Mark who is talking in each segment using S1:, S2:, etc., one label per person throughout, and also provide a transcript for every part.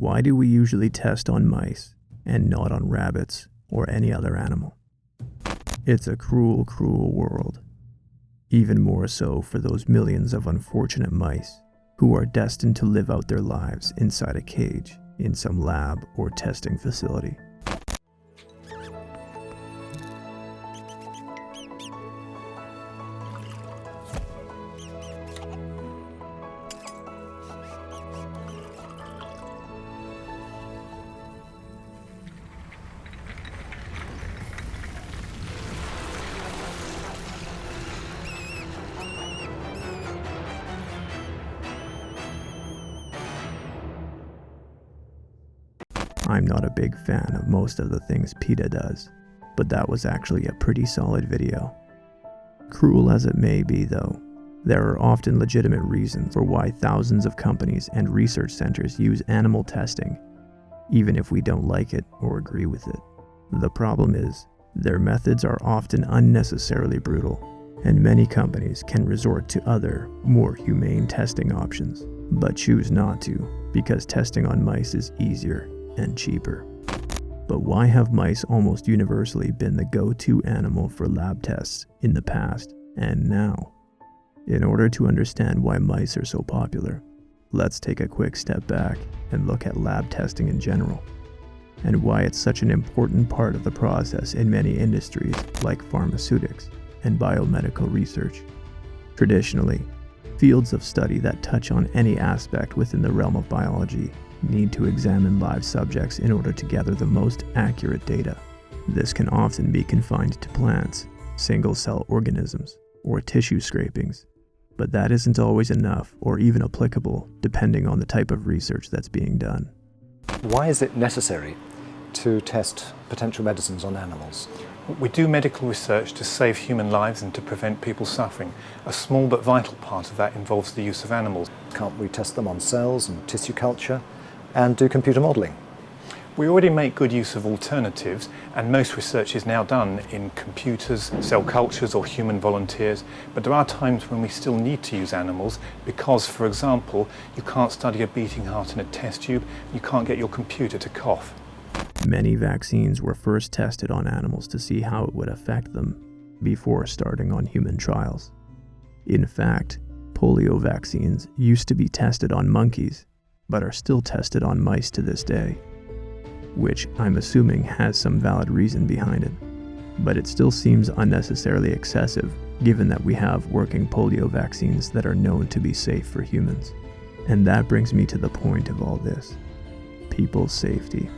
S1: Why do we usually test on mice and not on rabbits or any other animal? It's a cruel, cruel world. Even more so for those millions of unfortunate mice who are destined to live out their lives inside a cage in some lab or testing facility. I'm not a big fan of most of the things PETA does, but that was actually a pretty solid video. Cruel as it may be though, there are often legitimate reasons for why thousands of companies and research centers use animal testing, even if we don't like it or agree with it. The problem is, their methods are often unnecessarily brutal, and many companies can resort to other, more humane testing options, but choose not to because testing on mice is easier and cheaper. But why have mice almost universally been the go-to animal for lab tests in the past and now? In order to understand why mice are so popular, let's take a quick step back and look at lab testing in general, and why it's such an important part of the process in many industries like pharmaceutics and biomedical research. Traditionally, fields of study that touch on any aspect within the realm of biology need to examine live subjects in order to gather the most accurate data. This can often be confined to plants, single-cell organisms, or tissue scrapings, but that isn't always enough or even applicable depending on the type of research that's being done.
S2: Why is it necessary to test potential medicines on animals?
S3: We do medical research to save human lives and to prevent people suffering. A small but vital part of that involves the use of animals.
S2: Can't we test them on cells and tissue culture and do computer modelling?
S3: We already make good use of alternatives, and most research is now done in computers, cell cultures or human volunteers, but there are times when we still need to use animals because, for example, you can't study a beating heart in a test tube, you can't get your computer to cough.
S1: Many vaccines were first tested on animals to see how it would affect them before starting on human trials. In fact, polio vaccines used to be tested on monkeys, but are still tested on mice to this day, which I'm assuming has some valid reason behind it. But it still seems unnecessarily excessive, given that we have working polio vaccines that are known to be safe for humans. And that brings me to the point of all this: people's safety.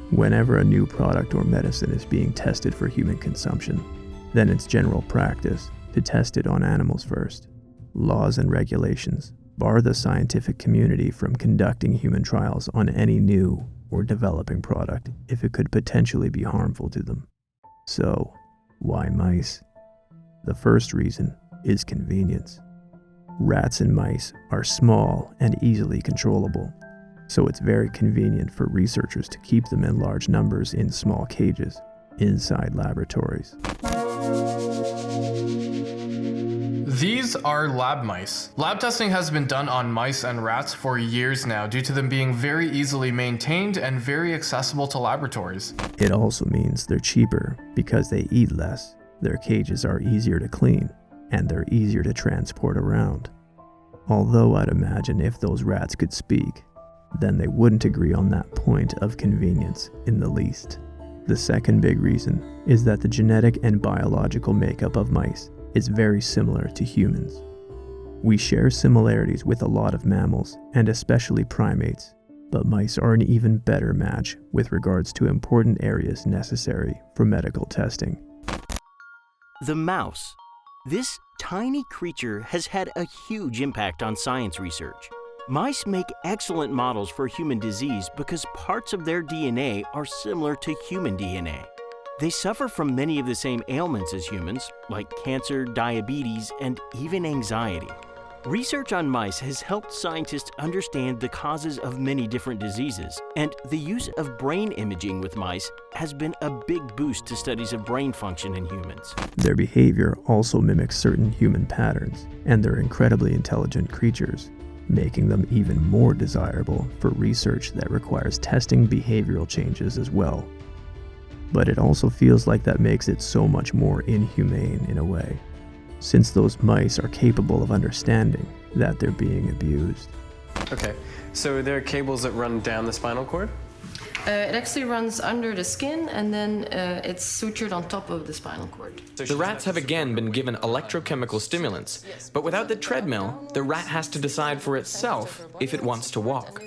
S1: Whenever a new product or medicine is being tested for human consumption, then it's general practice to test it on animals first. Laws and regulations bar the scientific community from conducting human trials on any new or developing product if it could potentially be harmful to them. So, why mice? The first reason is convenience. Rats and mice are small and easily controllable, so it's very convenient for researchers to keep them in large numbers in small cages inside laboratories.
S4: These are lab mice. Lab testing has been done on mice and rats for years now due to them being very easily maintained and very accessible to laboratories.
S1: It also means they're cheaper because they eat less, their cages are easier to clean, and they're easier to transport around. Although I'd imagine if those rats could speak, then they wouldn't agree on that point of convenience in the least. The second big reason is that the genetic and biological makeup of mice is very similar to humans. We share similarities with a lot of mammals, and especially primates, but mice are an even better match with regards to important areas necessary for medical testing.
S5: The mouse. This tiny creature has had a huge impact on science research. Mice make excellent models for human disease because parts of their DNA are similar to human DNA. They suffer from many of the same ailments as humans, like cancer, diabetes, and even anxiety. Research on mice has helped scientists understand the causes of many different diseases, and the use of brain imaging with mice has been a big boost to studies of brain function in humans.
S1: Their behavior also mimics certain human patterns, and they're incredibly intelligent creatures. making them even more desirable for research that requires testing behavioral changes as well. But it also feels like that makes it so much more inhumane in a way, since those mice are capable of understanding that they're being abused.
S6: Okay, so there are cables that run down the spinal cord?
S7: It actually runs under the skin and then it's sutured on top of the spinal cord.
S8: The rats have again been given electrochemical stimulants, but without the treadmill, the rat has to decide for itself if it wants to walk.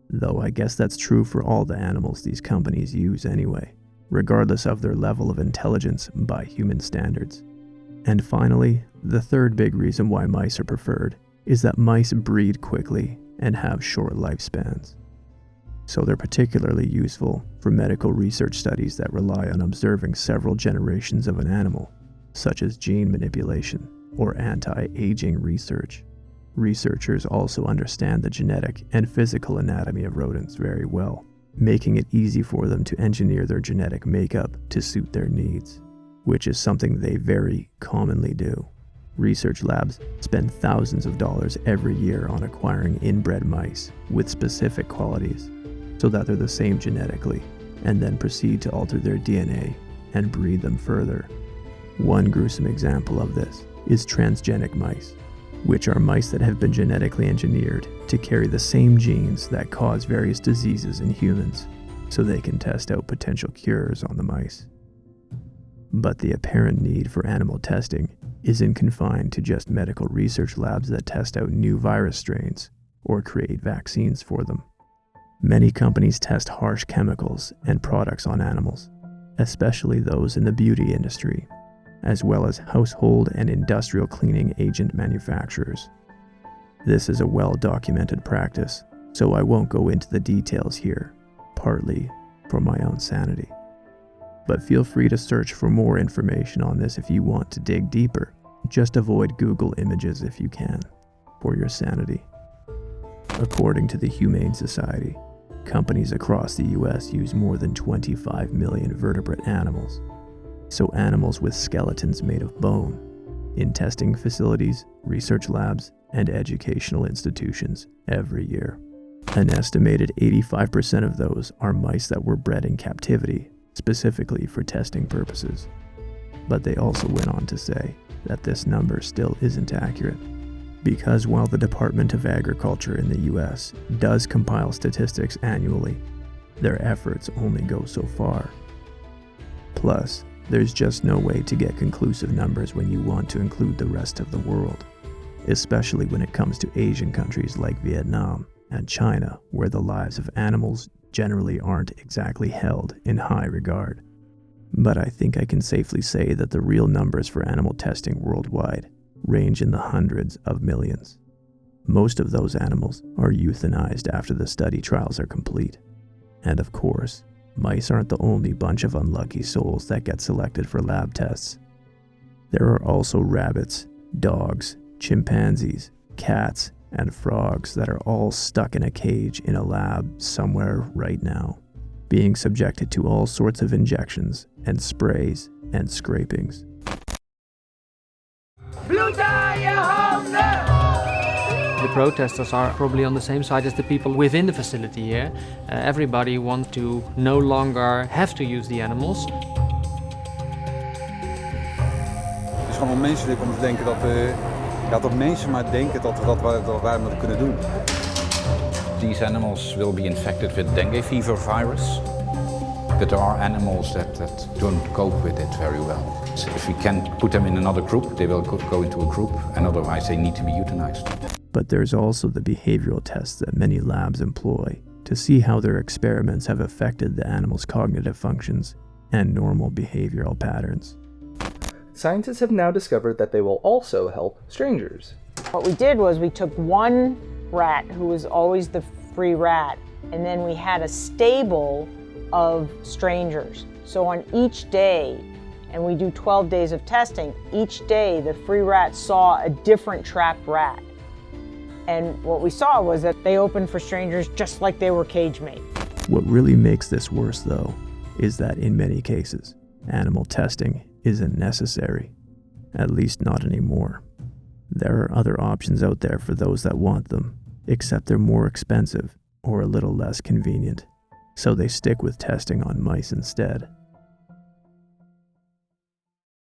S1: Though I guess that's true for all the animals these companies use anyway, regardless of their level of intelligence by human standards. And finally, the third big reason why mice are preferred is that mice breed quickly and have short lifespans. So they're particularly useful for medical research studies that rely on observing several generations of an animal, such as gene manipulation or anti-aging research. Researchers also understand the genetic and physical anatomy of rodents very well, making it easy for them to engineer their genetic makeup to suit their needs, which is something they very commonly do. Research labs spend thousands of dollars every year on acquiring inbred mice with specific qualities, so that they're the same genetically, and then proceed to alter their DNA and breed them further. One gruesome example of this is transgenic mice, which are mice that have been genetically engineered to carry the same genes that cause various diseases in humans, so they can test out potential cures on the mice. But the apparent need for animal testing isn't confined to just medical research labs that test out new virus strains or create vaccines for them. Many companies test harsh chemicals and products on animals, especially those in the beauty industry, as well as household and industrial cleaning agent manufacturers. This is a well-documented practice, so I won't go into the details here, partly for my own sanity. But feel free to search for more information on this if you want to dig deeper. Just avoid Google images if you can, for your sanity. According to the Humane Society, companies across the US use more than 25 million vertebrate animals, so animals with skeletons made of bone, in testing facilities, research labs, and educational institutions every year. An estimated 85% of those are mice that were bred in captivity, specifically for testing purposes. But they also went on to say that this number still isn't accurate, because while the Department of Agriculture in the US does compile statistics annually, their efforts only go so far. Plus, there's just no way to get conclusive numbers when you want to include the rest of the world, especially when it comes to Asian countries like Vietnam and China, where the lives of animals generally aren't exactly held in high regard. But I think I can safely say that the real numbers for animal testing worldwide range in the hundreds of millions. Most of those animals are euthanized after the study trials are complete. And of course, mice aren't the only bunch of unlucky souls that get selected for lab tests. There are also rabbits, dogs, chimpanzees, cats, and frogs that are all stuck in a cage in a lab somewhere right now, being subjected to all sorts of injections and sprays and scrapings.
S9: The protesters are probably on the same side as the people within the facility here. Everybody wants to no longer have to use the animals.
S10: Het is gewoon onmenselijk om te denken dat mensen maar denken dat wij dat kunnen doen.
S11: These animals will be infected with dengue fever virus, but there are animals that don't cope with it very well. So if we can put them in another group, they will go into a group, and otherwise they need to be euthanized.
S1: But there's also the behavioral tests that many labs employ to see how their experiments have affected the animal's cognitive functions and normal behavioral patterns.
S12: Scientists have now discovered that they will also help strangers.
S13: What we did was we took one rat who was always the free rat, and then we had a stable of strangers. So on each day, and we do 12 days of testing, each day the free rat saw a different trapped rat. And what we saw was that they opened for strangers just like they were cage mate.
S1: What really makes this worse, though, is that in many cases, animal testing isn't necessary, at least not anymore. There are other options out there for those that want them, except they're more expensive or a little less convenient, so they stick with testing on mice instead.